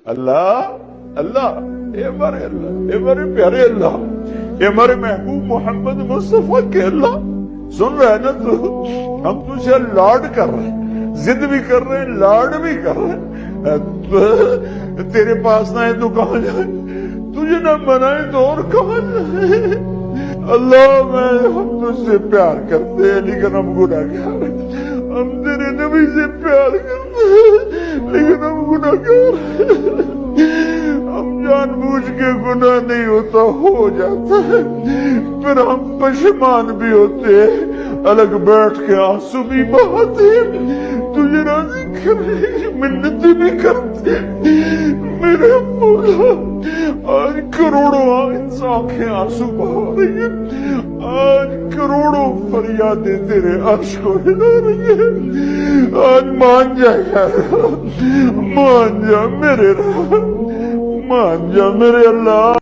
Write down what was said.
اللہ اللہ اے ہمارے پیارے اللہ، اے ہمارے محبوب محمد مصطفیٰ کے اللہ، سن رہے نا تو ہم تجھے لاڈ کر رہے ہیں، ضد بھی کر رہے ہیں، لاڈ بھی کر رہے ہیں۔ تیرے پاس نہ ہے تو کہاں جائیں، تجھے نہ منائے تو اور کہاں جائیں۔ اللہ ہم تجھ سے پیار کرتے ہیں لیکن ہم گناہگار ہیں، ہم تیرے نبی سے پیار کرتے ہیں لیکن ہم گناہگار ہیں، ہم جان بوجھ کے گناہ نہیں ہوتا ہو جاتا ہے، پھر ہم پشیمان بھی ہوتے ہیں، الگ بیٹھ کے آنسو بھی بہاتے ہیں، تجھے راضی کرنے کی منتیں بھی کرتے ہیں۔ میرے مولا آج کروڑوں آنکھیں آنسو بہا رہی ہیں، آج کروڑوں فریادیں تیرے عرش کو ہلا رہی ہیں، آج مان جا یار، مان جا میرے رب، مان جا میرے اللہ۔